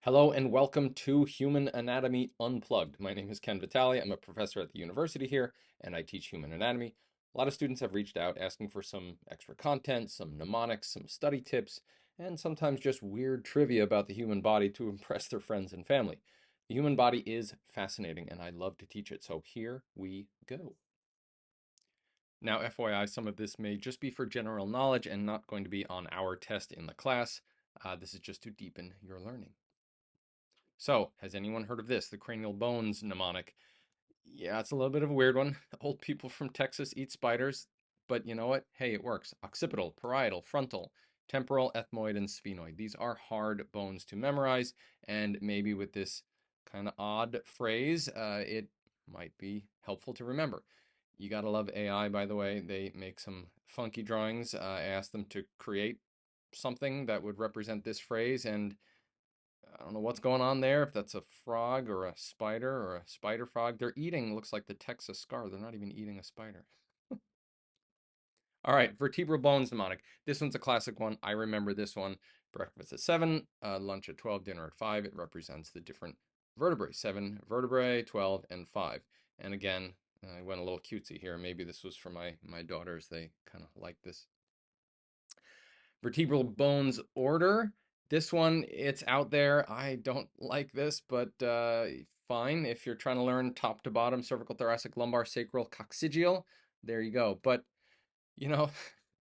Hello and welcome to Human Anatomy Unplugged. My name is Ken Vitale. I'm a professor at the university here and I teach human anatomy. A lot of students have reached out asking for some extra content, some mnemonics, some study tips, and sometimes just weird trivia about the human body to impress their friends and family. The human body is fascinating and I love to teach it, so here we go. Now, FYI, some of this may just be for general knowledge and not going to be on our test in the class. This is just to deepen your learning. So, has anyone heard of this? The cranial bones mnemonic. Yeah, it's a little bit of a weird one. Old people from Texas eat spiders, but you know what? Hey, it works. Occipital, parietal, frontal, temporal, ethmoid, and sphenoid. These are hard bones to memorize, and maybe with this kind of odd phrase, it might be helpful to remember. You gotta love AI, by the way. They make some funky drawings. I asked them to create something that would represent this phrase, and I don't know what's going on there, if that's a frog or a spider or a spider frog. They're eating, looks like the Texas scar. They're not even eating a spider. All right, vertebral bones mnemonic. This one's a classic one. I remember this one. Breakfast at 7, lunch at 12, dinner at 5. It represents the different vertebrae. 7 vertebrae, 12, and 5. And again, I went a little cutesy here. Maybe this was for my daughters. They kind of like this. Vertebral bones order. This one, it's out there. I don't like this, but fine. If you're trying to learn top to bottom, cervical, thoracic, lumbar, sacral, coccygeal, there you go. But, you know,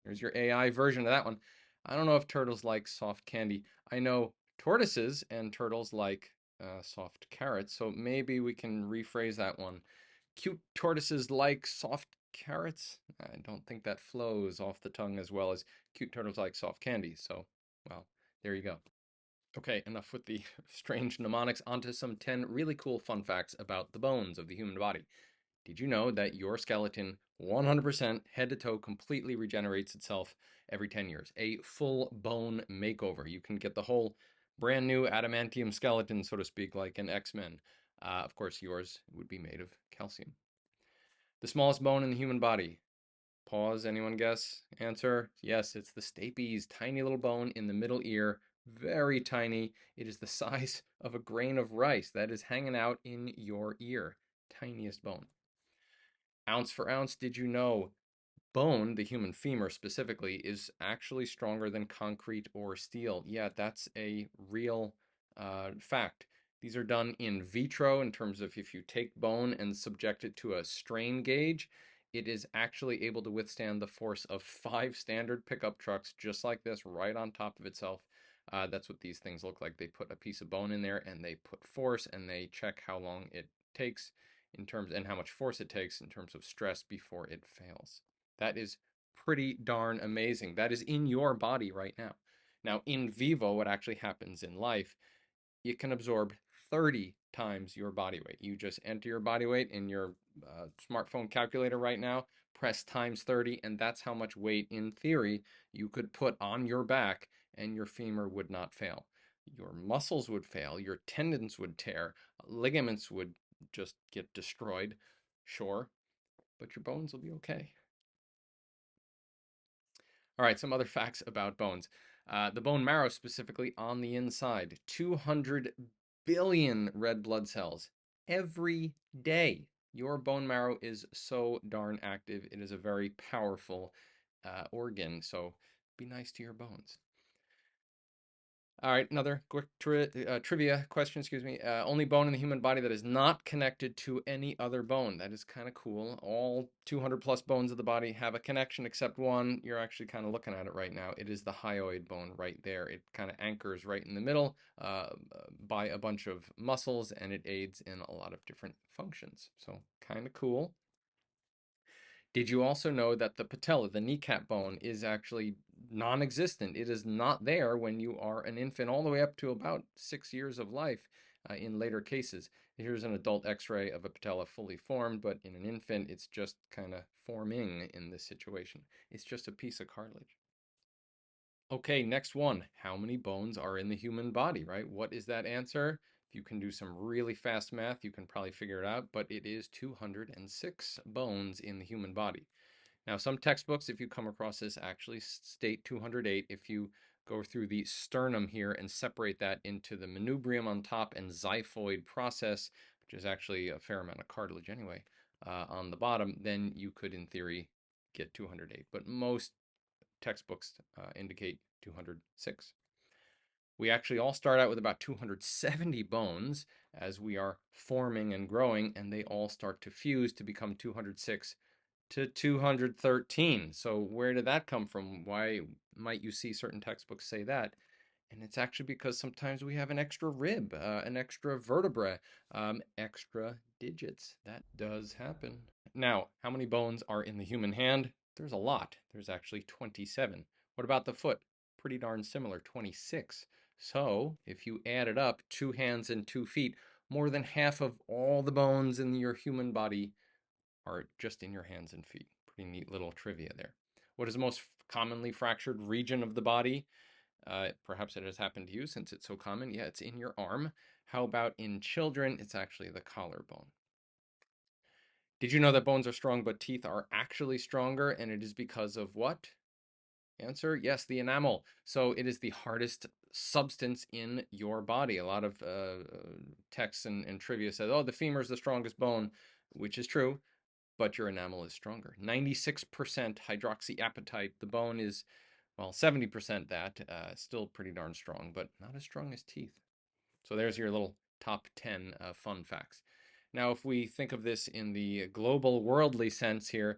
there's your AI version of that one. I don't know if turtles like soft candy. I know tortoises and turtles like soft carrots, so maybe we can rephrase that one. Cute tortoises like soft carrots. I don't think that flows off the tongue as well as cute turtles like soft candy. So, well, there you go. Okay, enough with the strange mnemonics. Onto some 10 really cool fun facts about the bones of the human body. Did you know that your skeleton 100% head to toe completely regenerates itself every 10 years? A full bone makeover. You can get the whole brand new adamantium skeleton, so to speak, like an X-Men. Of course, yours would be made of calcium. The smallest bone in the human body. Pause, anyone guess? Answer? Yes, it's the stapes, tiny little bone in the middle ear, very tiny. It is the size of a grain of rice that is hanging out in your ear. Tiniest bone. Ounce for ounce, did you know bone, the human femur specifically, is actually stronger than concrete or steel? Yeah, that's a real fact. These are done in vitro in terms of if you take bone and subject it to a strain gauge, it is actually able to withstand the force of 5 standard pickup trucks just like this right on top of itself. That's what these things look like. They put a piece of bone in there and they put force and they check how long it takes in terms and how much force it takes in terms of stress before it fails. That is pretty darn amazing. That is in your body right now. Now, in vivo, what actually happens in life, it can absorb 30 times your body weight. You just enter your body weight in your smartphone calculator right now, press times 30, and that's how much weight, in theory, you could put on your back and your femur would not fail. Your muscles would fail, your tendons would tear, ligaments would just get destroyed, sure, but your bones will be okay. All right, some other facts about bones. The bone marrow, specifically on the inside, 200 billion red blood cells every day. Your bone marrow is so darn active. It is a very powerful organ, so be nice to your bones. All right, another quick trivia question, excuse me. Only bone in the human body that is not connected to any other bone. That is kind of cool. All 200 plus bones of the body have a connection except one. You're actually kind of looking at it right now. It is the hyoid bone right there. It kind of anchors right in the middle by a bunch of muscles and it aids in a lot of different functions. So kind of cool. Did you also know that the patella, the kneecap bone, is actually non-existent? It is not there when you are an infant, all the way up to about 6 years of life in later cases. Here's an adult x-ray of a patella fully formed, but in an infant, it's just kind of forming in this situation. It's just a piece of cartilage. Okay, next one. How many bones are in the human body, right? What is that answer? If you can do some really fast math, you can probably figure it out, but it is 206 bones in the human body. Now, some textbooks, if you come across this, actually state 208. If you go through the sternum here and separate that into the manubrium on top and xiphoid process, which is actually a fair amount of cartilage anyway, on the bottom, then you could, in theory, get 208. But most textbooks indicate 206. We actually all start out with about 270 bones as we are forming and growing, and they all start to fuse to become 206 to 213. So where did that come from? Why might you see certain textbooks say that? And it's actually because sometimes we have an extra rib, an extra vertebra, extra digits. That does happen. Now, how many bones are in the human hand? There's a lot. There's actually 27. What about the foot? Pretty darn similar, 26. So, if you add it up, 2 hands and 2 feet, more than half of all the bones in your human body are just in your hands and feet. Pretty neat little trivia there. What is the most commonly fractured region of the body? Perhaps it has happened to you since it's so common. Yeah, it's in your arm. How about in children? It's actually the collarbone. Did you know that bones are strong, but teeth are actually stronger? And it is because of what? Answer, yes, the enamel. So it is the hardest substance in your body. A lot of texts and trivia says, oh, the femur is the strongest bone, which is true, but your enamel is stronger. 96% hydroxyapatite. The bone is, well, 70% that. Still pretty darn strong, but not as strong as teeth. So there's your little top 10 fun facts. Now, if we think of this in the global worldly sense here,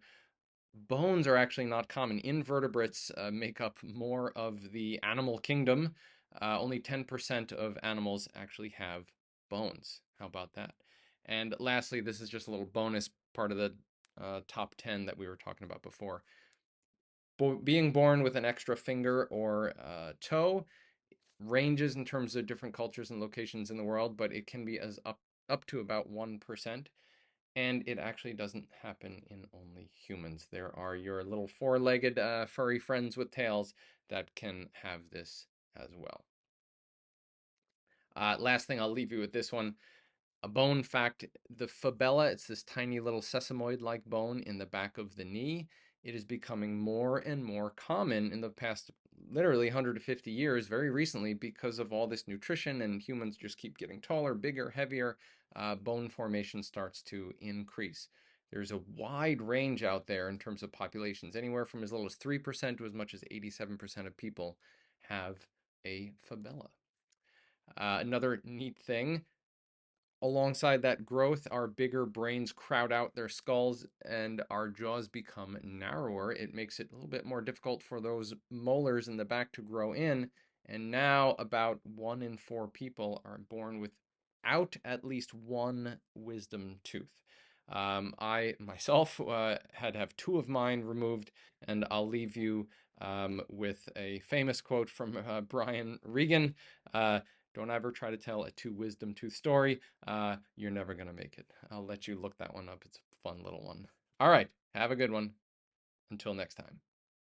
bones are actually not common. Invertebrates make up more of the animal kingdom. Only 10% of animals actually have bones. How about that? And lastly, this is just a little bonus part of the top 10 that we were talking about before. Being born with an extra finger or toe ranges in terms of different cultures and locations in the world, but it can be as up to about 1%. And it actually doesn't happen in only humans. There are your little four-legged furry friends with tails that can have this as well. Last thing, I'll leave you with this one. A bone fact, the fibella, it's this tiny little sesamoid-like bone in the back of the knee. It is becoming more and more common in the past, literally 150 years, very recently, because of all this nutrition and humans just keep getting taller, bigger, heavier. Bone formation starts to increase. There's a wide range out there in terms of populations, anywhere from as little as 3% to as much as 87% of people have a fibella. Another neat thing, alongside that growth, our bigger brains crowd out their skulls and our jaws become narrower. It makes it a little bit more difficult for those molars in the back to grow in. And now about 1 in 4 people are born without at least one wisdom tooth. I myself had to have 2 of mine removed, and I'll leave you with a famous quote from Brian Regan. Don't ever try to tell a 2 wisdom tooth story. You're never going to make it. I'll let you look that one up. It's a fun little one. All right. Have a good one. Until next time.